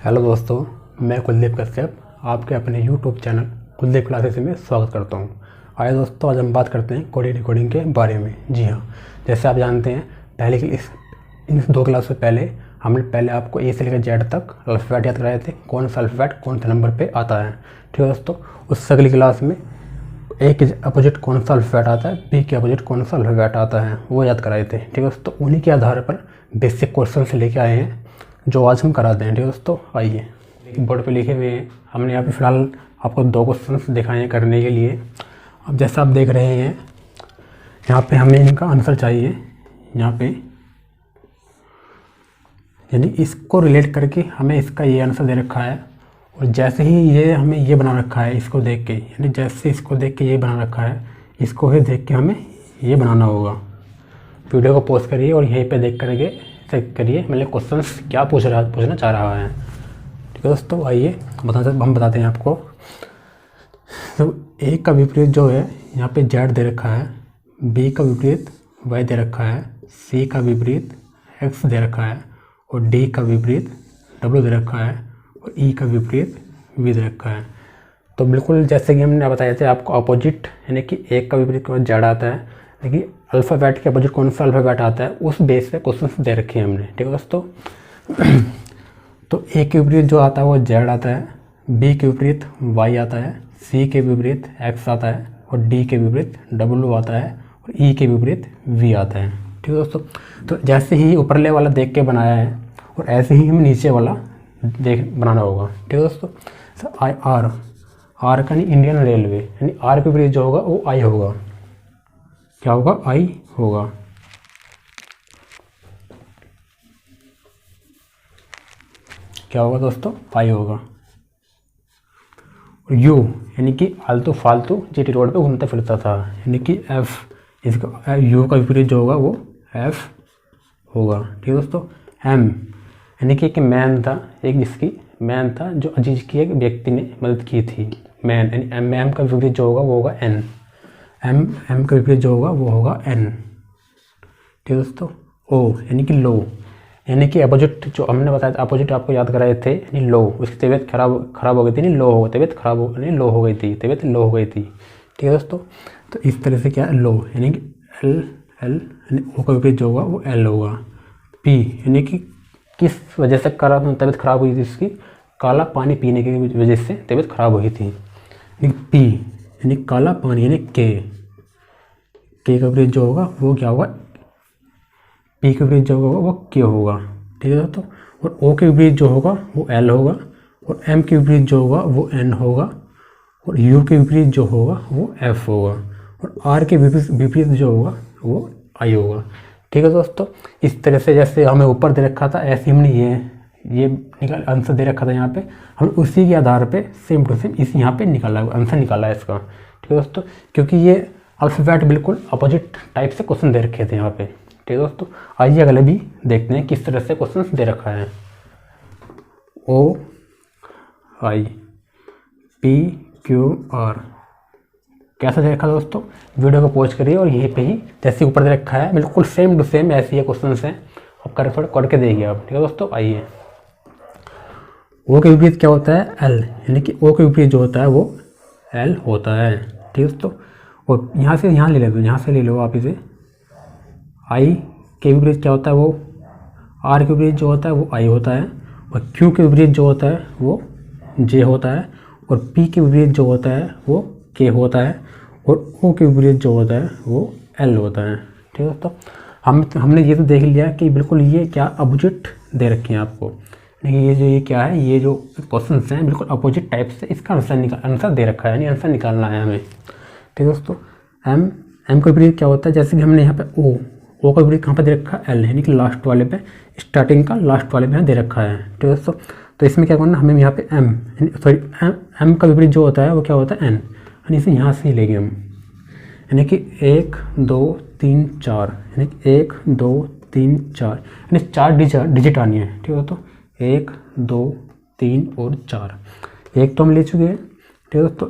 Hello दोस्तों, मैं कुलदीप कश्यप आपके अपने यूट्यूब चैनल कुलदीप क्लासेस में स्वागत करता हूं। आइए दोस्तों, आज हम बात करते हैं कोडिंग के बारे में। जी हाँ, जैसे आप जानते हैं पहले की इन 2 क्लास से पहले हमने पहले आपको ए से लेकर जेड तक अल्फ़ाबेट याद कराए थे, कौन सा अल्फ़ाबेट कौन से नंबर पर आता है। ठीक है दोस्तों, उससे अगली क्लास में ए के अपोजिट कौन सा अल्फ़ाबेट आता है, बी के अपोजिट कौन सा अल्फ़ाबेट आता है, वो याद कराए थे। ठीक है दोस्तों, उन्हीं के आधार पर बेसिक क्वेश्चन से लेके आए हैं जो आज हम कराते हैं। ठीक है दोस्तों, आइए बोर्ड पे लिखे हुए हैं। हमने यहाँ पे फ़िलहाल आपको 2 क्वेश्चन दिखाए हैं करने के लिए। अब जैसा आप देख रहे हैं यहाँ पे हमें इनका आंसर चाहिए। यहाँ पे यानी इसको रिलेट करके हमें इसका ये आंसर दे रखा है, और जैसे ही ये हमें ये बना रखा है इसको देख के, यानी जैसे इसको देख के ये बना रखा है, इसको ही देख के हमें ये बनाना होगा। वीडियो को पॉज करिए और यहीं पे देख करके चेक करिए मतलब क्वेश्चंस क्या पूछना चाह रहा है। ठीक है दोस्तों, आइए हम बताते हैं आपको। तो ए का विपरीत जो है यहाँ पे जेड दे रखा है, बी का विपरीत वाई दे रखा है, सी का विपरीत एक्स दे रखा है, और डी का विपरीत डब्ल्यू दे रखा है, और ई का विपरीत वी दे रखा है। तो बिल्कुल जैसे कि हमने बताया था आपको अपोजिट, यानी कि एक का विपरीत जेड आता है, लेकिन अल्फ़ाबेट के अपोजिट कौन सा अल्फ़ाबेट आता है उस बेस पे क्वेश्चन दे रखे हैं हमने। ठीक है दोस्तों, तो ए के विपरीत जो आता है वो जेड आता है, बी के विपरीत वाई आता है, सी के विपरीत एक्स आता है, और डी के विपरीत डब्ल्यू आता है, और ई के विपरीत वी आता है। ठीक है दोस्तों, तो जैसे ही ऊपरले वाला देख के बनाया है और ऐसे ही हमें नीचे वाला बनाना होगा। ठीक है दोस्तों, तो आर का नहीं इंडियन रेलवे, यानी आर के विपरीत जो होगा वो आई होगा। क्या होगा? आई होगा। क्या होगा दोस्तों? आई होगा। और यू यानी कि आलतू फालतू जीटी रोड पे घूमता फिरता था, यानी कि एफ, इसका यू का विपरीत जो होगा वो एफ होगा। ठीक है दोस्तों, एम यानी कि एक मैन था, एक जिसकी मैन था जो अजीज की एक व्यक्ति ने मदद की थी, मैन, यानी एम का विपरीत जो होगा वो होगा एन, एम का विपरीत जो होगा वो होगा एन। ठीक है दोस्तों, ओ यानी कि लो, यानी कि अपोजिट जो हमने बताया था, अपोजिट आपको याद कराए थे, यानी लो, उसकी तबीयत खराब हो गई थी, नहीं लो हो, तबीयत खराब हो यानी लो हो गई थी, तबीयत लो हो गई थी। ठीक है दोस्तों, तो इस तरह से क्या है लो, यानी कि एल यानी ओ का विपरीत जो होगा वो एल होगा। पी यानी कि किस वजह से तबीयत खराब हुई थी उसकी, काला पानी पीने की वजह से तबीयत खराब हुई थी। पी यानी काला पानी, यानी के का विपरीत जो होगा वो क्या होगा, पी के विपरीत जो होगा वो के होगा। ठीक है दोस्तों, और ओ के विपरीत जो होगा वो एल होगा, और एम के विपरीत जो होगा वो एन होगा, और यू के विपरीत जो होगा वो एफ होगा, और आर के विपरीत जो होगा वो आई होगा। ठीक है दोस्तों, इस तरह से जैसे हमें ऊपर दे रखा था ऐसे हमने ये आंसर दे रखा था यहाँ पे, हम उसी के आधार पे सेम टू सेम इस यहाँ पे आंसर निकाला है इसका। ठीक है दोस्तों, क्योंकि ये अल्फ़ाबेट बिल्कुल अपोजिट टाइप से क्वेश्चन दे रखे थे यहाँ पे। ठीक है दोस्तों, आइए अगले भी देखते हैं किस तरह से क्वेश्चन दे रखा है। ओ आई पी क्यू आर कैसा दे रखा है दोस्तों, वीडियो को पॉज करिए और यहीं पे ही जैसे ऊपर दे रखा है बिल्कुल सेम टू सेम ऐसे ही क्वेश्चन हैं, अब करके देखिए आप। ठीक है दोस्तों, आइए। ओ के विपरीत क्या होता है? एल, यानी कि ओ के विपरीत जो होता है वो एल होता है। ठीक है दोस्तों, और यहाँ से यहाँ ले लो, यहाँ से ले लो आप इसे। आई के विपरीत क्या होता है? वो आर के विपरीत जो होता है वो आई होता है, और क्यू के विपरीत जो होता है वो जे होता है, और पी के विपरीत जो होता है वो के होता है, और ओ के विपरीत जो होता है वो एल होता है। ठीक है दोस्तों, हमने ये तो देख लिया कि बिल्कुल ये क्या अपोजिट दे रखे हैं आपको, लेकिन ये क्या है, ये जो क्वेश्चन हैं बिल्कुल अपोजिट टाइप से इसका आंसर दे रखा है, यानी आंसर निकालना है हमें। ठीक है दोस्तों, एम का विपरीत क्या होता है? जैसे कि हमने यहाँ पे ओ का विपरीत कहाँ पर दे रखा है? एल, यानी कि लास्ट वाले पे, स्टार्टिंग का लास्ट वाले पे दे रखा है। ठीक है दोस्तों, तो इसमें क्या करना, हमें यहाँ पे एम का विपरीत जो होता है वो क्या होता है? एन, यानी इसे यहाँ से ही लेंगे हम, यानी कि 1 2 3 4, यानी 1 2 3 4, यानी 4 डिजिट आनी है। ठीक है दोस्तों, 1 2 3 और 4, एक तो हम ले चुके हैं। ठीक है दोस्तों,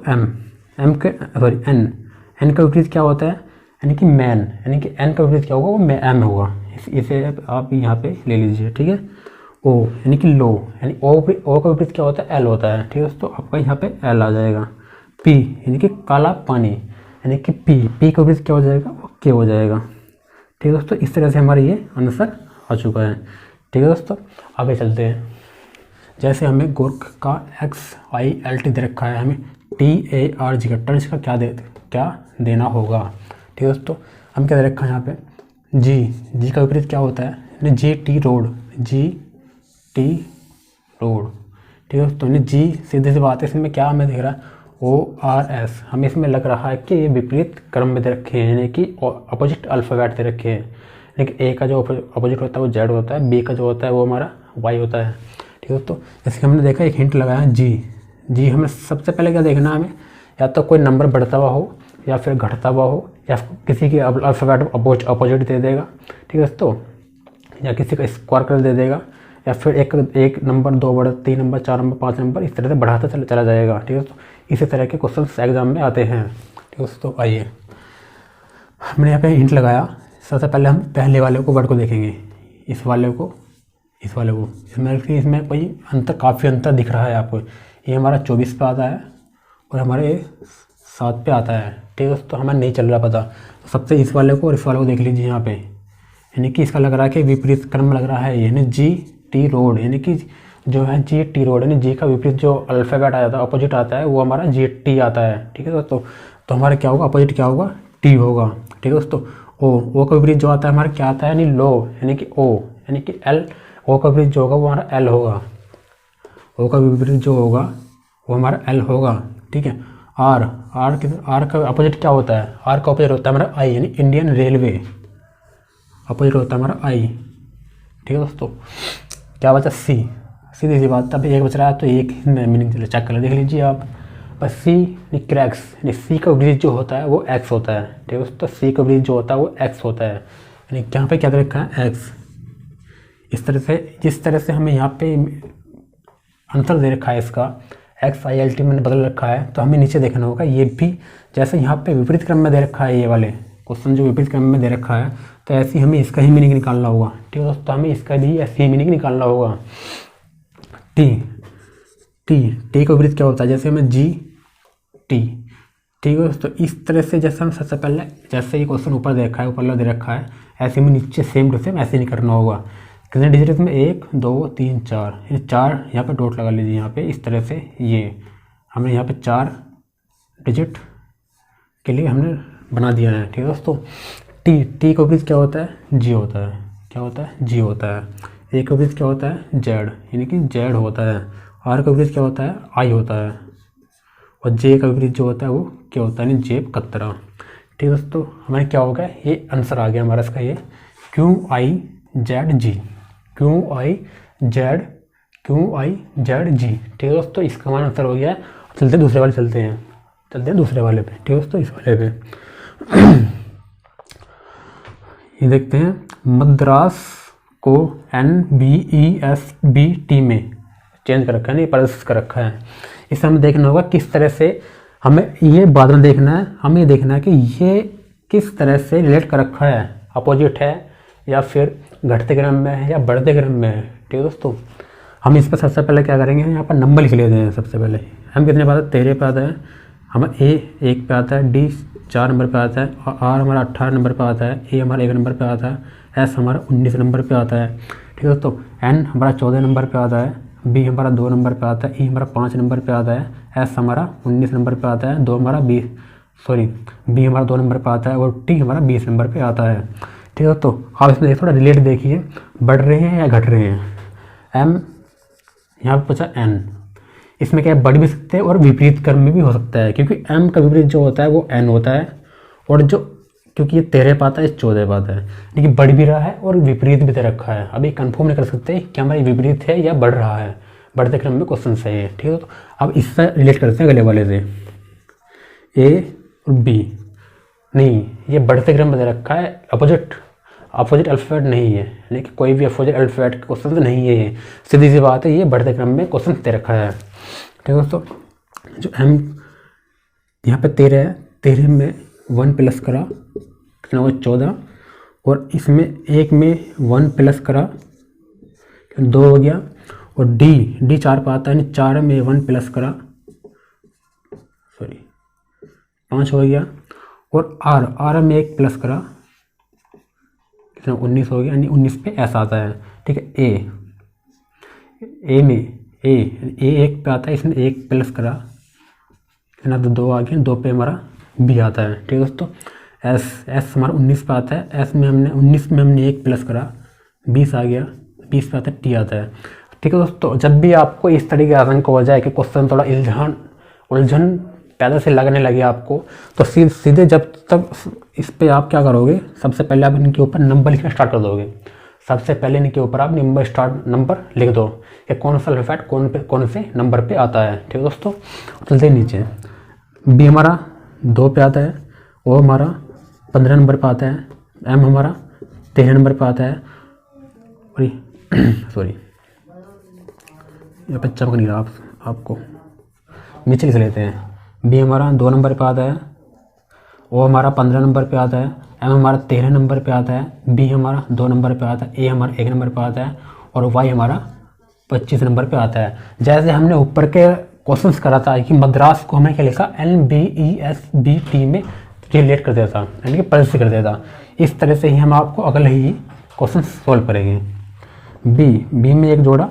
एन का विपरीत क्या होता है? यानी कि मैन, यानी कि एन का विपरीत क्या होगा? वो एम होगा। इसे आप यहाँ पे ले लीजिए। ठीक है, ओ यानी कि लो, यानी ओ का विपरीत क्या होता है, एल होता है। ठीक है दोस्तों, आपका यहाँ पे एल आ जाएगा। पी यानी कि काला पानी, यानी कि पी का विपरीत क्या हो जाएगा, के हो जाएगा। ठीक है दोस्तों, इस तरह से हमारा ये आंसर आ चुका है। ठीक है दोस्तों, आगे चलते हैं। जैसे हमें गोरख का XILT दे रखा है, हमें TARG का टर्च का क्या देना होगा। ठीक है दोस्तों, हम क्या दे रखा है यहाँ पे, जी का विपरीत क्या होता है, GT रोड, GT रोड। ठीक है दोस्तों, जी सीधे सी बात है, इसमें क्या हमें दिख रहा है, ORS। हमें इसमें लग रहा है कि ये विपरीत क्रम में दे रखे हैं, यानी कि अपोजिट अल्फ़ाबेट दे रखे हैं। यानी कि A का जो अपोजिट होता है वो Z होता है, B का जो होता है वो हमारा Y होता है। ठीक है दोस्तों, जैसे कि हमने देखा एक हिंट लगाया जी हमें सबसे पहले क्या देखना है, हमें या तो कोई नंबर बढ़ता हुआ हो या फिर घटता हुआ हो, या किसी की अल्फ़ाबेट अपोजिट दे देगा। ठीक है दोस्तों, या किसी का स्क्वायर कर दे देगा, या फिर एक नंबर, 2 बढ़, 3 नंबर, 4 नंबर, 5 नंबर, इस तरह से बढ़ाता चला जाएगा। ठीक है दोस्तों, इसी तरह के क्वेश्चन एग्जाम में आते हैं। ठीक है दोस्तों, आइए हमने यहाँ पे हिंट लगाया। सबसे पहले हम पहले वाले को वर्ड को देखेंगे, इस वाले को, इसमें कोई अंतर, काफ़ी अंतर दिख रहा है आपको। ये हमारा 24 पे आता है और हमारे 7 पे आता है। ठीक है दोस्तों, हमें नहीं चल रहा पता, तो सबसे इस वाले को और इस वाले को देख लीजिए यहाँ पे, यानी कि इसका लग रहा है कि विपरीत क्रम लग रहा है, यानी GT रोड, यानी कि जो है GT रोड, यानी जी का विपरीत जो अल्फ़ाबेट आता है, अपोजिट आता है, वो हमारा GT आता है। ठीक है दोस्तों, तो हमारा क्या होगा, अपोजिट क्या होगा, T होगा। ठीक है दोस्तों, ओ का विपरीत जो आता है हमारा क्या आता है, यानी लो, यानी कि O, यानी कि L। ओ का विपरीत जो होगा वो हमारा L होगा, ओ का विपरीत जो होगा वो हमारा L होगा। ठीक है, आर का अपोजिट क्या होता है, आर का अपोजिट होता है हमारा I, यानी इंडियन रेलवे, अपोजिट होता है हमारा I। ठीक है दोस्तों, क्या बचा, सीधी सी बात। अब एक बच रहा है, तो एक मीनिंग चेक कर देख लीजिए आप। बस C क्रैक्स, यानी C का विपरीत जो होता है वो X होता है। ठीक है दोस्तों, C का विपरीत जो होता है वो X होता है, यानी यहाँ पे क्या दे रखा है, X। इस तरह से, जिस तरह से हमें यहाँ पे आंसर दे रखा है इसका, XILT मैंने बदल रखा है, तो हमें नीचे देखना होगा ये भी, जैसे यहाँ पे विपरीत क्रम में दे रखा है, ये वाले क्वेश्चन जो विपरीत क्रम में दे रखा है, तो ऐसे ही हमें इसका ही मीनिंग निकालना होगा। ठीक है दोस्तों, हमें इसका भी ऐसे ही मीनिंग निकालना होगा। टी का विपरीत क्या होता है, जैसे हमें GT। ठीक है दोस्तों, इस तरह से जैसे हम सबसे पहले, जैसे ये क्वेश्चन ऊपर दे रखा है, ऊपर दे रखा है, ऐसे में नीचे सेम टू सेम ऐसे नहीं करना होगा। कितने डिजिट इसमें, 1 2 3 4, ये 4 यहाँ पे डॉट लगा लीजिए यहाँ पे, इस तरह से ये हमने यहाँ पे 4 डिजिट के लिए हमने बना दिया है। ठीक है दोस्तों, टी का विपरीत क्या होता है, जी होता है, क्या होता है, जी होता है। ए का विपरीत क्या होता है, जेड, यानी कि जेड होता है। आर का विपरीत क्या होता है, आई होता है। और जे का विपरीत जो होता है वो क्या होता है, यानी जेब कतरा। ठीक है दोस्तों, हमारे क्या होगा, ये आंसर आ गया हमारा इसका, ये QIZG, QIZG। ठीक है दोस्तों, इसका हमारा आंसर हो गया है। चलते दूसरे वाले चलते हैं दूसरे वाले पे। ठीक है दोस्तों, इस वाले पे ये देखते हैं, मद्रास को NBESBT में चेंज कर रखा है, नहीं परिवर्तित कर रखा है। इसे हमें देखना होगा किस तरह से, हमें ये बाद में देखना है, हमें ये देखना है कि ये किस तरह से रिलेट कर रखा है, अपोजिट है या फिर घटते क्रम में है या बढ़ते क्रम में है। ठीक है दोस्तों, हम इस पर सबसे पहले क्या करेंगे, यहाँ पर नंबर लिख लेते हैं। सबसे पहले हम कितने पे आता है, 13 पे आता है, हमारा A 1 पे आता है, D 4 नंबर पे आता है, और R हमारा 18 नंबर पे आता है, A हमारा 1 नंबर पे आता है, S हमारा 19 नंबर पे आता है। ठीक है दोस्तों, N हमारा 14 नंबर पे आता है, B हमारा 2 नंबर पे आता है, E हमारा 5 नंबर पे आता है, S हमारा 19 नंबर पे आता है, B हमारा 2 नंबर पे आता है, और T हमारा 20 नंबर पे आता है। ठीक है दोस्तों, आप इसमें थोड़ा रिलेट देखिए, बढ़ रहे हैं या घट रहे हैं। M यहाँ पे पूछा N, इसमें क्या बढ़ भी सकते हैं और विपरीत क्रम में भी हो सकता है, क्योंकि M का विपरीत जो होता है वो N होता है, और जो क्योंकि ये 13 पे आता है, 14 पे आता है, लेकिन बढ़ भी रहा है और विपरीत भी दे रखा है। अभी कंफर्म नहीं कर सकते कि हमारा विपरीत है या बढ़ रहा है, बढ़ते क्रम में क्वेश्चन सही है। ठीक है, तो अब इससे रिलेट करते हैं अगले वाले से, A और B। नहीं, ये बढ़ते क्रम में दे रखा है, अपोजिट अल्फ़ाबेट नहीं है, लेकिन कोई भी अपोजिट अल्फ़ाबेट का क्वेश्चन तो नहीं है, ये सीधी सी बात है, ये बढ़ते क्रम में क्वेश्चन दे रखा है। ठीक है दोस्तों, जो M यहाँ पे 13 है, 13 में 1 प्लस करा कितना होगा, 14, और इसमें 1 में 1 प्लस करा 2 हो गया। और डी 4 पे आता है, यानी 4 में 1 प्लस करा, सॉरी 5 हो गया। और आर में 1 प्लस करा, कितना 19 हो गया, यानी 19 पे एस आता है। ठीक है, ए में ए 1 पे आता है, इसमें 1 प्लस करा, कितना तो 2 आ गया, 2 पे हमारा बी आता है। ठीक है दोस्तों, एस हमारा 19 पे आता है, एस में हमने 19 में हमने 1 प्लस करा, 20 आ गया, 20 पे आता है, टी आता है। ठीक है दोस्तों, जब भी आपको इस तरीके का आतंक हो जाए कि क्वेश्चन थोड़ा उलझन पैदा से लगने लगे आपको, तो सीधे जब तक इस पे आप क्या करोगे, सबसे पहले आप इनके ऊपर नंबर लिखना स्टार्ट कर दोगे। सबसे पहले इनके ऊपर आप नंबर लिख दो कि कौन सा अल्फाबेट कौन से नंबर पे आता है। ठीक है दोस्तों, चलते नीचे। बी हमारा 2 पे आता है, ओ हमारा 15 नंबर पे आता है, एम हमारा 13 नंबर पे आता है, और सॉरी यहाँ पे चमक नहीं रहा आपको, नीचे लिख लेते हैं। बी हमारा 2 नंबर पे आता है, ओ हमारा 15 नंबर पे आता है, एम हमारा 13 नंबर पे आता है, बी हमारा 2 नंबर पे आता है, ए हमारा 1 नंबर पे आता है, और वाई हमारा 25 नंबर पे आता है। जैसे हमने ऊपर के क्वेश्चंस करा था कि मद्रास को हमें क्या लिखा, NBESBT में रिलेट कर देता, यानी कि पल्स कर देता। इस तरह से ही हम आपको अगले ही क्वेश्चन सॉल्व करेंगे। बी में 1 जोड़ा,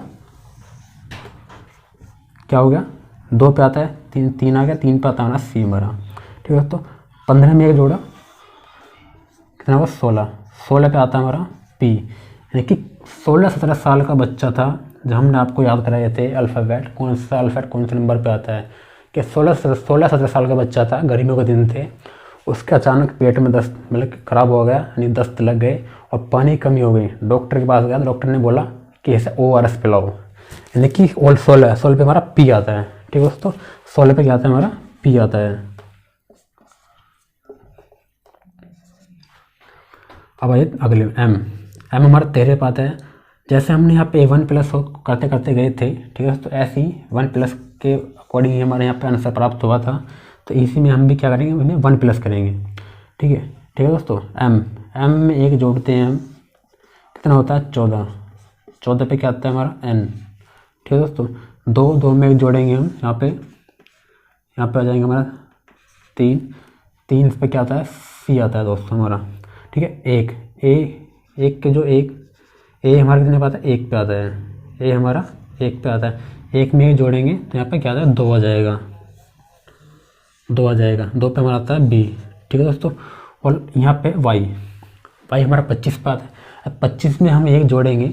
क्या हो गया, 2 पे आता है, 3 आ गया, 3 पे आता है हमारा सी हमारा। ठीक है, तो 15 में 1 जोड़ा, कितना होगा 16 पे आता है हमारा पी, यानी कि 16-17 साल का बच्चा था जब हमने आपको याद कराए थे अल्फ़ाबेट कौन से नंबर पे आता है, कि 16-17 साल का बच्चा था, गर्मियों के दिन थे, उसके अचानक पेट में दस्त मतलब ख़राब हो गया, यानी दस्त लग गए और पानी की कमी हो गई। डॉक्टर के पास गया, डॉक्टर ने बोला कि इसे ORS पिलाओ, यानी कि 16 पे हमारा पी आता है। ठीक है दोस्तों, 16 पे क्या आता है हमारा पी आता है। अब आइए अगले एम हमारा 13 पे आता है। जैसे हमने यहाँ पे 1 प्लस करते करते गए थे, ठीक है दोस्तों, ऐसे ही 1 प्लस के अकॉर्डिंग ही हमारे यहाँ पे आंसर प्राप्त हुआ था, तो इसी में हम भी क्या करेंगे, उन्हें 1 प्लस करेंगे। ठीक है दोस्तों, एम में 1 जोड़ते हैं हम, कितना होता है 14 पे क्या आता है हमारा एन। ठीक है दोस्तों, 2 में 1 जोड़ेंगे हम, यहाँ पे आ जाएंगे हमारा 3 पे क्या आता है सी आता है दोस्तों हमारा। ठीक है, एक के जो ए हमारा कितने पे आता है 1 पे आता है, ए हमारा 1 पे आता है, 1 में 1 जोड़ेंगे तो यहाँ पे क्या आता है 2 आ जाएगा, 2 पे हमारा आता है बी। ठीक है दोस्तों, और यहाँ पे वाई हमारा 25 पे आता है। अब 25 में हम 1 जोड़ेंगे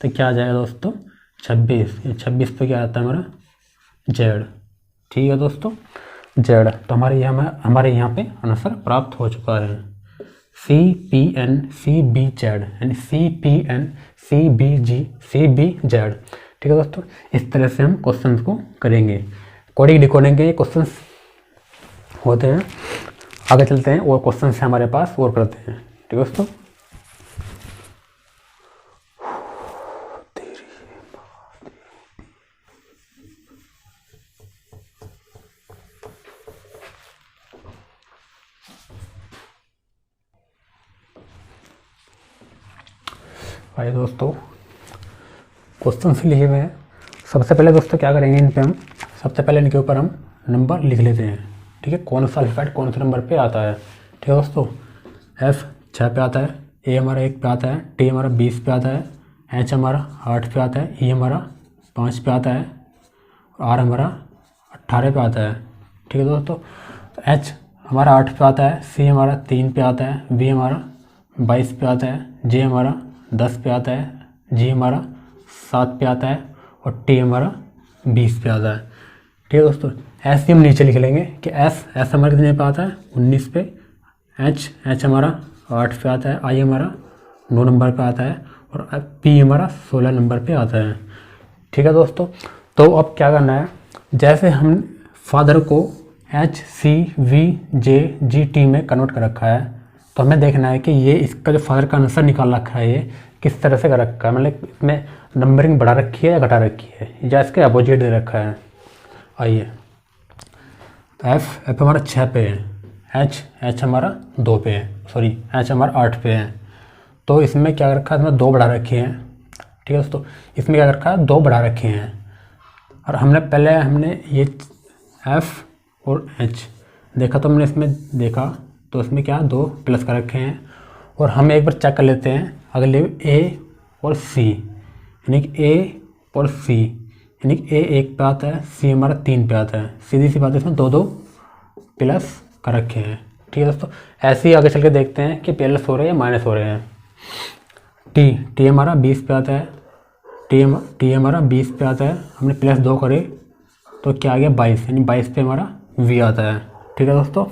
तो क्या आ जाएगा दोस्तों 26 पे क्या आता है हमारा जेड। ठीक है दोस्तों, जेड, तो हमारे यहाँ पे आंसर प्राप्त हो चुका है, CPNCBZ, यानी CPNCBZ। ठीक है दोस्तों, इस तरह से हम क्वेश्चंस को करेंगे, कोडिंग डिकोडिंग के क्वेश्चंस होते हैं। आगे चलते हैं और क्वेश्चन है हमारे पास और करते हैं। ठीक है दोस्तों, भाई दोस्तों क्वेश्चन से लिखे हुए हैं। सबसे पहले दोस्तों क्या करेंगे, इन पे हम सबसे पहले इनके ऊपर हम नंबर लिख लेते हैं। ठीक है, कौन सा अल्फाबेट कौन से नंबर पे आता है। ठीक है दोस्तों, F 6 पे आता है, A हमारा 1 पे आता है, T हमारा 20 पे आता है, H हमारा 8 पे आता है, E हमारा 5 पे आता है, R हमारा 18 पे आता है। ठीक है दोस्तों, तो H हमारा 8 पे आता है, C हमारा 3 पे आता है, V हमारा 22 पे आता है, J हमारा 10 पे आता है, G हमारा 7 पे आता है, और T हमारा 20 पे आता है। ठीक है दोस्तों, एस हम नीचे लिख लेंगे कि एस हमारे कितने पे आता है 19 पे, एच हमारा 8 पे आता है, आई हमारा 9 नंबर पे आता है, और पी हमारा 16 नंबर पे आता है। ठीक है दोस्तों, तो अब क्या करना है, जैसे हम फादर को HCVJGT में कन्वर्ट कर रखा है, तो हमें देखना है कि ये इसका जो फादर का आंसर निकाल रखा है ये किस तरह से कर रखा है, मतलब इसमें नंबरिंग बढ़ा रखी है या घटा रखी है, या इसके अपोजिट दे रखा है। आइए, एफ हमारा 6 पे है, एच हमारा 2 पे है, सॉरी एच हमारा 8 पे है, तो इसमें क्या रखा है, इसमें 2 बढ़ा रखे हैं, ठीक है दोस्तों। इसमें क्या रखा है, 2 बढ़ा रखे हैं, और हमने ये एफ और एच देखा, तो हमने इसमें देखा तो इसमें क्या 2 प्लस कर रखे हैं। और हम एक बार चेक कर लेते हैं अगले ए और सी, यानी कि ए और सी, यानी कि ए 1 पे आता है, सी हमारा 3 पे आता है। सीधी सी बात है, इसमें 2 प्लस कर रखे हैं। ठीक है दोस्तों, ऐसे ही आगे चल के देखते हैं कि प्लस हो रहे हैं या माइनस हो रहे हैं। टी हमारा 20 पे आता है, टी हमारा 20 पे आता है, हमने प्लस 2 करे तो क्या आ गया 22, यानी 22 पे हमारा वी आता है। ठीक है दोस्तों,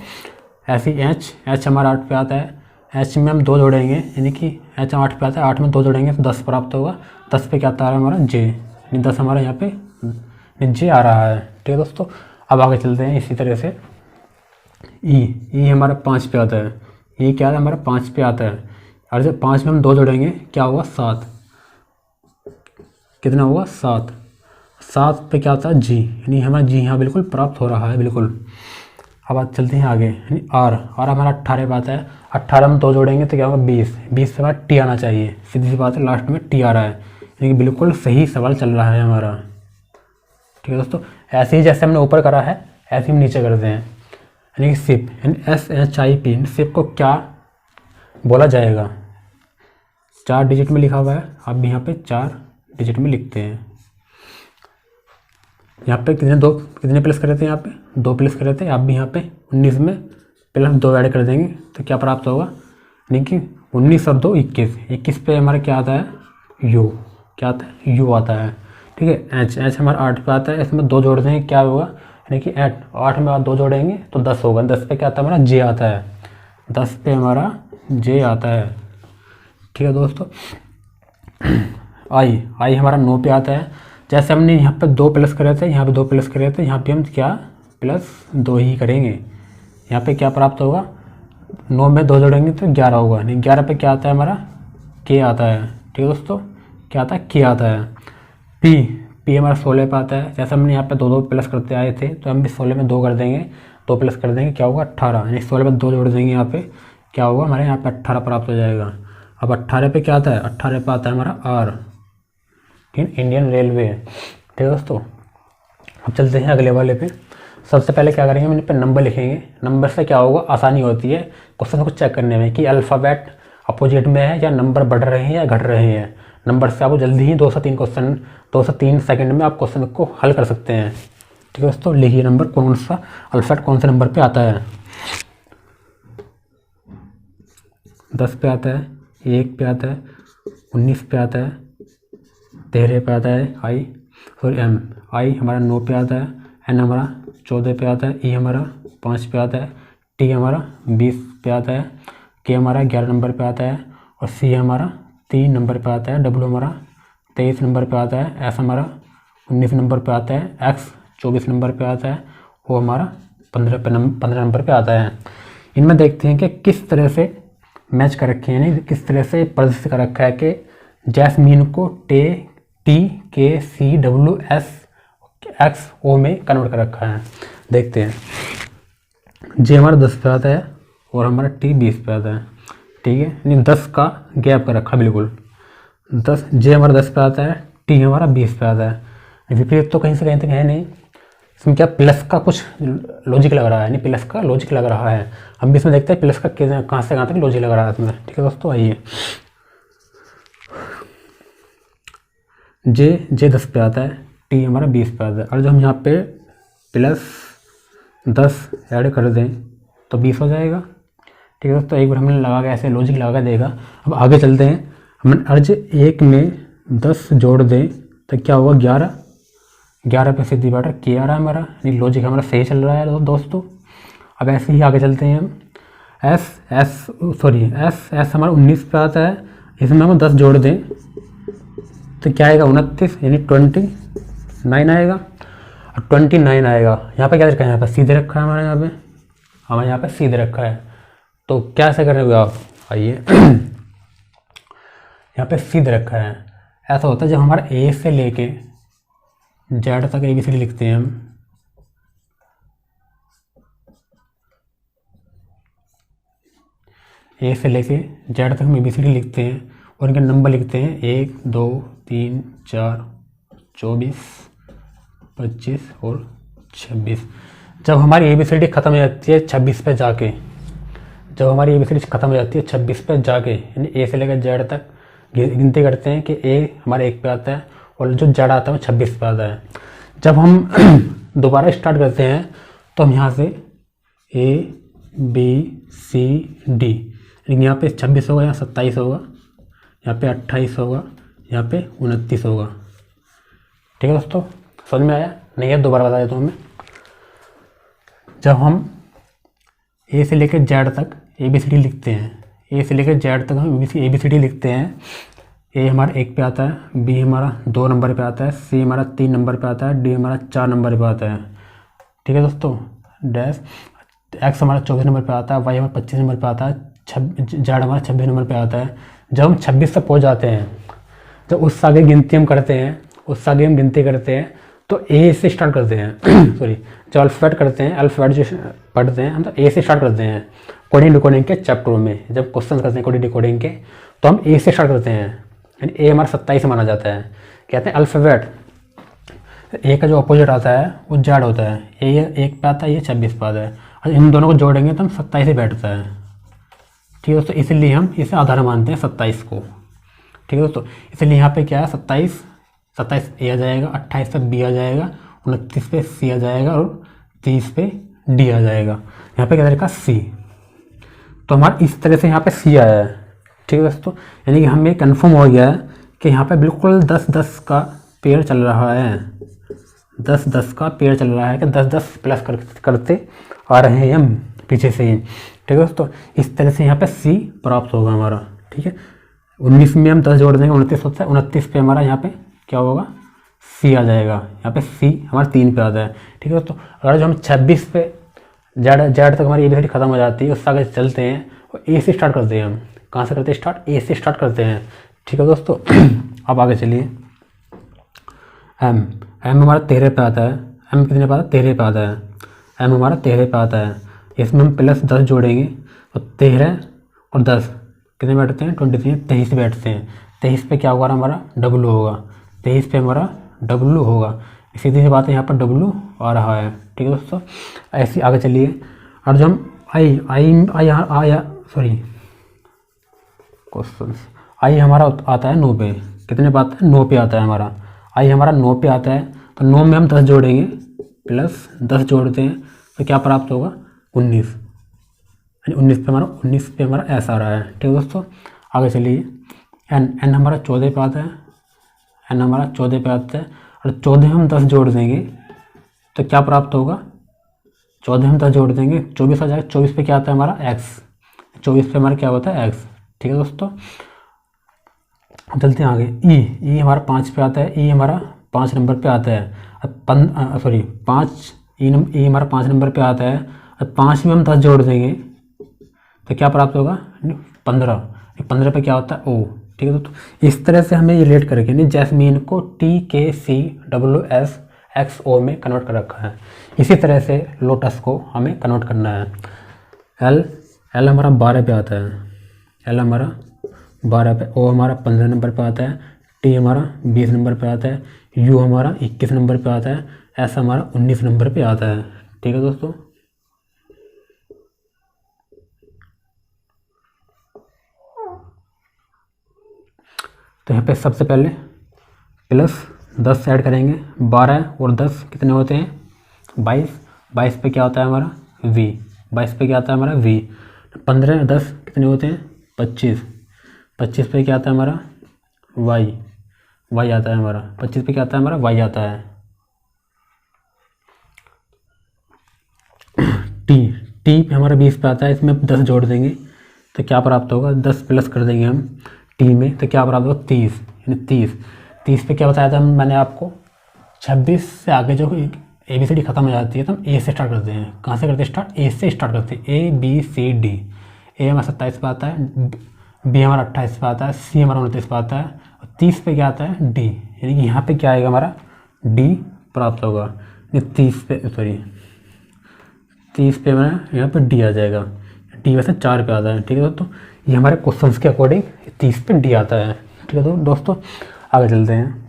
ऐसे ही एच हमारा 8 पे आता है, एच में हम 2 जोड़ेंगे, यानी कि एच 8 पे आता है, 8 में 2 जोड़ेंगे तो 10 प्राप्त होगा। 10 पे क्या आता है हमारा जे, यानी 10 हमारा यहाँ पे जे आ रहा है। ठीक है दोस्तों, अब आगे चलते हैं इसी तरह से। ई हमारा 5 पे आता है, ई क्या है हमारा 5 पे आता है, और जब 5 में हम 2 जोड़ेंगे क्या होगा 7, कितना होगा 7 पे क्या आता है जी, यानी हमारा जी यहाँ बिल्कुल प्राप्त हो रहा है बिल्कुल। अब बात चलते हैं आगे, यानी आर हमारा 18 पे आता है, 18 में 2 जोड़ेंगे तो क्या होगा 20 पे हमारा टी आना चाहिए, सीधी सी बात है, लास्ट में टी आ रहा है, यानी कि बिल्कुल सही सवाल चल रहा है हमारा। ठीक है दोस्तों, ऐसे ही जैसे हमने ऊपर करा है ऐसे हम नीचे करते हैं, यानी कि सिप, यानी SHIP, सिप को क्या बोला जाएगा, 4 डिजिट में लिखा हुआ है, आप भी यहाँ पे 4 डिजिट में लिखते हैं। यहाँ पे कितने प्लस कर रहे थे, यहाँ पे 2 प्लस कर रहे थे, आप भी यहाँ पे 19 में प्लस 2 ऐड कर देंगे तो क्या प्राप्त होगा, यानी कि 19 और 2 21 पे हमारा क्या आता है यू, क्या आता है यू आता है। ठीक है, एच हमारा 8 पे आता है, इसमें 2 जोड़ देंगे क्या होगा, यानी कि 8 में 2 जोड़ेंगे तो 10 होगा, 10 पे क्या आता है हमारा जे आता है, 10 पे हमारा जे आता है। ठीक है दोस्तों, आई हमारा 9 पे आता है, जैसे हमने यहाँ पे 2 प्लस करे थे, यहाँ पे 2 प्लस करे थे, यहाँ पे हम क्या प्लस 2 ही करेंगे, यहाँ पे क्या प्राप्त होगा 9 में 2 जोड़ेंगे तो 11 होगा, नहीं 11 पे क्या आता है हमारा के आता है। ठीक है दोस्तों, क्या आता है के आता है। पी हमारा 16 पे आता है, जैसे हमने यहाँ पे 2 प्लस करते आए थे तो हम भी 16 में 2 कर देंगे, 2 प्लस कर देंगे क्या होगा 18, यानी 16 में 2 जोड़ देंगे, यहाँ पे क्या होगा हमारे यहाँ पे 18 प्राप्त हो जाएगा। अब 18 पे क्या आता है, 18 पे आता है हमारा आर, इंडियन रेलवे। ठीक है दोस्तों, अब चलते हैं अगले वाले पे। सबसे पहले क्या करेंगे, हम इन पे नंबर लिखेंगे, नंबर से क्या होगा आसानी होती है क्वेश्चन को चेक करने में कि अल्फ़ाबेट अपोजिट में है या नंबर बढ़ रहे हैं या घट रहे हैं। नंबर से आपको जल्दी ही 2 से 3 सेकंड में आप क्वेश्चन को हल कर सकते हैं। ठीक है दोस्तों, लिखिए नंबर कौन सा अल्फ़ाबेट कौन से नंबर पे आता है। 10 पे आता है, 1 पे आता है, 19 पे आता है, 13 पे आता है आई हमारा 9 पे आता है, एन हमारा 14 पे आता है, ई हमारा 5 पे आता है, टी हमारा 20 पे आता है, के हमारा 11 नंबर पे आता है, और सी हमारा 3 नंबर पे आता है, डब्ल्यू हमारा 23 नंबर पे आता है, एस हमारा 19 नंबर पे आता है, एक्स 24 नंबर पे आता है, वो हमारा 15 नंबर पे आता है। इनमें देखते हैं कि किस तरह से मैच कर रखे हैं, यानी किस तरह से प्रदर्शित कर रखा है कि जैस्मीन को टी के सी डब्ल्यू एस एक्स ओ में कन्वर्ट कर रखा है। देखते हैं, जे हमारा 10 पे आता है और हमारा टी 20 पे आता है। ठीक है, यानी 10 का गैप कर रखा बिल्कुल, 10 जे हमारा 10 पे आता है, टी हमारा 20 पे आता है। विपरीत तो कहीं से कहीं तक है नहीं, इसमें क्या प्लस का कुछ लॉजिक लग रहा है, यानी प्लस का लॉजिक लग रहा है। हम भी इसमें देखते हैं प्लस का कहाँ से कहाँ तक लॉजिक लग रहा है इसमें। ठीक है दोस्तों, आइए जे 10 पे आता है, टी हमारा 20 पे आता है, और जब हम यहाँ पे प्लस 10 ऐड कर दें तो 20 हो जाएगा। ठीक है दोस्तों, एक बार हमने लगा के ऐसे लॉजिक लगा के देखा। अब आगे चलते हैं, हम अर्ज 1 में 10 जोड़ दें तो क्या होगा 11 पे सीधी बात के आ रहा है हमारा, यानी लॉजिक हमारा सही चल रहा है दोस्तों। अब ऐसे ही आगे चलते हैं हम, एस हमारा 19 पे आता है, इसमें हम 10 जोड़ दें तो क्या आएगा 29, यानी 29 आएगा, और 29 आएगा। यहाँ पे क्या रखा है, यहाँ पे सीधे रखा है हमारे यहाँ पे सीधे रखा है, तो क्या ऐसा कर रहे हो आप, आइए यहाँ पे सीधे रखा है। ऐसा होता है जब हमारा ए से लेके जेड तक ABCD लिखते हैं हम, ए से लेके जेड तक हम ABCD लिखते हैं, और इनके नंबर लिखते हैं 1 2 3 4 24 25 और 26। जब हमारी ABCD ख़त्म हो जाती है 26 पे जाके, जब हमारी ABCD ख़त्म हो जाती है 26 पे जाके, यानी A से लेकर Z तक गिनती करते हैं कि A हमारे 1 पे आता है और जो Z आता है वो 26 पे आता है। जब हम दोबारा स्टार्ट करते हैं तो हम यहाँ से A B C D, यानी यहाँ पे 26 होगा, यहाँ 27 होगा, यहाँ पे 28 होगा, यहाँ पे 29 होगा। ठीक है दोस्तों, समझ में आया? नहीं है दोबारा बता देता हूँ मैं। जब हम A से लेकर Z तक ABCD लिखते हैं, A से लेकर Z तक हम ABCD लिखते हैं, A हमारा 1 पे आता है, B हमारा 2 नंबर पे आता है, C हमारा 3 नंबर पे आता है, D हमारा 4 नंबर पे आता है। ठीक है दोस्तों, डैश X हमारा 24 नंबर पे आता है, Y हमारा 25 नंबर पे आता है, Z हमारा 26 नंबर पे आता है। जब हम 26 तक पहुँच जाते हैं, जब उससे आगे गिनती हम करते हैं, उससे आगे हम गिनती करते हैं तो A से स्टार्ट करते हैं सॉरी, जब अल्फ़ाबेट करते हैं, अल्फ़ाबेट जो पढ़ते हैं हम तो A से स्टार्ट करते हैं। कोडिंग डिकोडिंग के चैप्टरों में जब क्वेश्चन करते हैं कोडिंग डिकोडिंग के, तो हम A से स्टार्ट करते हैं, यानी A हमारा 27 माना जाता है। कहते हैं अल्फ़ाबेट A का जो अपोजिट आता है वो Z होता है। A 1 पे आता है, ये 26 पे आता है, और इन दोनों को जोड़ेंगे तो हम 27 ही बैठता है। ठीक है दोस्तों, इसलिए हम इसे आधार मानते हैं 27 को। ठीक है दोस्तों, इसलिए यहाँ पे क्या है 27 A आ जाएगा, 28 पे B आ जाएगा, 29 पे C आ जाएगा और 30 पे D आ जाएगा। यहाँ पे क्या रहेगा C। तो हमारा इस तरह से यहाँ पे C आया है। ठीक है दोस्तों, यानी कि हमें कंफर्म हो गया है कि यहाँ पे बिल्कुल 10-10 का पेयर चल रहा है, 10-10 का पेयर चल रहा है कि 10-10 प्लस करते आ रहे हैं हम पीछे से ही। ठीक है दोस्तों, इस तरह से यहाँ पे C प्राप्त होगा हमारा। ठीक है, 19 में हम 10 जोड़ देंगे, 29 होता है, 29 पे हमारा यहाँ पे क्या होगा C आ जाएगा। यहाँ पे C हमारा 3 पे आता है। ठीक है दोस्तों, अगर जो हम 26 पे Z तक हमारी ABCD खत्म हो जाती है, उससे आगे चलते हैं और A से स्टार्ट करते हैं हम। कहाँ से करते हैं स्टार्ट? A से स्टार्ट करते हैं। ठीक है दोस्तों, अब आगे चलिए। M हमारा 13 पे आता है। M कितने पे आता है? 13 पे आता है। M हमारा 13 पे आता है। इसमें हम प्लस 10 जोड़ेंगे तो 13 और 10 कितने बैठते हैं? 23 बैठते हैं। 23 पे क्या होगा हमारा? W होगा। 23 पे हमारा W होगा। सीधी सी बात है, यहाँ पर W आ रहा है। ठीक है दोस्तों, ऐसे आगे चलिए। और जो हम I हमारा आता है 9 पे। कितने पे आता है? 9 पे आता है हमारा। I हमारा 9 पे आता है, तो 9 में हम 10 जोड़ेंगे, प्लस 10 जोड़ते हैं तो क्या प्राप्त होगा? 19, यानी 19 पे हमारा S आ रहा है। ठीक है दोस्तों, आगे चलिए। N हमारा 14 पे आता है। N हमारा 14 पे आता है, और 14 हम 10 जोड़ देंगे तो क्या प्राप्त होगा? 14 हम 10 जोड़ देंगे, 24 आ जाएगा। 24 पे क्या आता है हमारा? X। 24 पे हमारा क्या होता है? X। ठीक है दोस्तों, चलते हैं आगे। E हमारा 5 पे आता है। E हमारा 5 नंबर पे आता है। E हमारा 5 नंबर पे आता है, और 5 में हम 10 जोड़ देंगे तो क्या प्राप्त होगा? 15। 15 पे क्या होता है? O। ठीक है दोस्तों, इस तरह से हमें ये रिलेट करके यानी जैस्मीन को TKCWSXO में कन्वर्ट कर रखा है। इसी तरह से लोटस को हमें कन्वर्ट करना है। L हमारा 12 पे आता है। L हमारा 12 पे, O हमारा 15 नंबर पे आता है, T हमारा 20 नंबर पे आता है, U हमारा 21 नंबर पे आता है, S हमारा 19 नंबर पे आता है। ठीक है दोस्तों, तो यहाँ पे सबसे पहले प्लस 10 ऐड करेंगे। 12 और 10 कितने होते हैं? 22। 22 पे क्या होता है हमारा? V। 22 पे क्या आता है हमारा? V। 15 और 10 कितने होते हैं? 25। 25 पे क्या आता है हमारा? Y आता है हमारा। 25 पे क्या आता है हमारा? Y आता है। T पे हमारा 20 पे आता है, इसमें 10 जोड़ देंगे तो क्या प्राप्त होगा? 10 प्लस कर देंगे हम T में तो क्या प्राप्त होगा? 30, यानी 30 पे क्या बताया था मैंने आपको? 26 से आगे जो ABCD खत्म हो जाती है तो हम A से स्टार्ट करते हैं। कहाँ से करते हैं स्टार्ट? A से स्टार्ट करते हैं। ABCD। A हमारा 27 पे आता है, B हमारा 28 पे आता है, C हमारा 29 पे आता है, और 30 पे क्या आता है? D। यानी कि यहाँ पे क्या आएगा हमारा? D प्राप्त होगा। 30 पे हमारा यहाँ पे D आ जाएगा। D वैसे 4 पे आता है। ठीक है दोस्तों, ये हमारे क्वेश्चंस के अकॉर्डिंग 30 पे डी आता है। ठीक है तो दोस्तों आगे चलते हैं।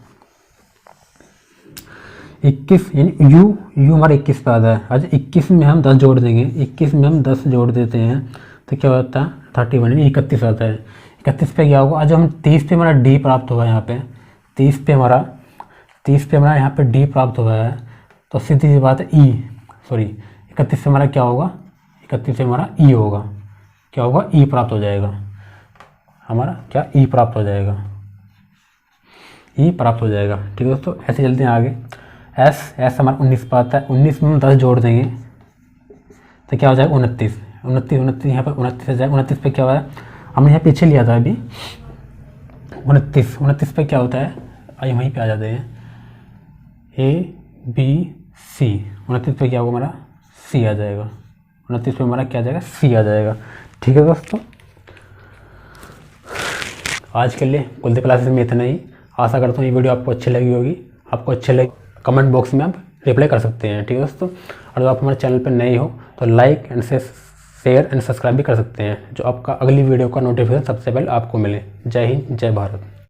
21 यानी यू हमारा 21 पे आता है। अच्छा 21 में हम 10 जोड़ देंगे, 21 में हम 10 जोड़ देते हैं तो क्या होता है 31 यानी 31 आता है। 31 पे क्या होगा, आज हम 30 पे हमारा डी प्राप्त होगा, यहाँ पे 30 पे हमारा यहाँ पे डी प्राप्त हुआ है, तो सीधी सी बात है 31 से हमारा क्या होगा, 31 से हमारा ई होगा, क्या होगा ई प्राप्त हो जाएगा, हमारा क्या ई प्राप्त हो जाएगा, ई प्राप्त हो जाएगा। ठीक है दोस्तों, ऐसे चलते हैं आगे। एस हमारा 19 पे आता है, 19 में हम 10 जोड़ देंगे तो क्या हो जाएगा 29 यहाँ पर 29 हो जाएगा। 29 पे क्या हुआ है, हमने यहाँ पीछे लिया था अभी 29 पे क्या होता है, आइए वहीं पे आ जाते हैं, ABC 29 पे क्या होगा हमारा सी आ जाएगा, 29 पे हमारा क्या आ जाएगा सी आ जाएगा। ठीक है दोस्तों, आज के लिए कुलदीप क्लासेस में इतना ही। आशा करता हूँ ये वीडियो आपको अच्छी लगी होगी। आपको अच्छे लगे कमेंट बॉक्स में आप रिप्लाई कर सकते हैं। ठीक है दोस्तों, और जो आप हमारे चैनल पर नए हो तो like and share and subscribe भी कर सकते हैं, जो आपका अगली वीडियो का नोटिफिकेशन सबसे पहले आपको मिले। जय हिंद, जय भारत।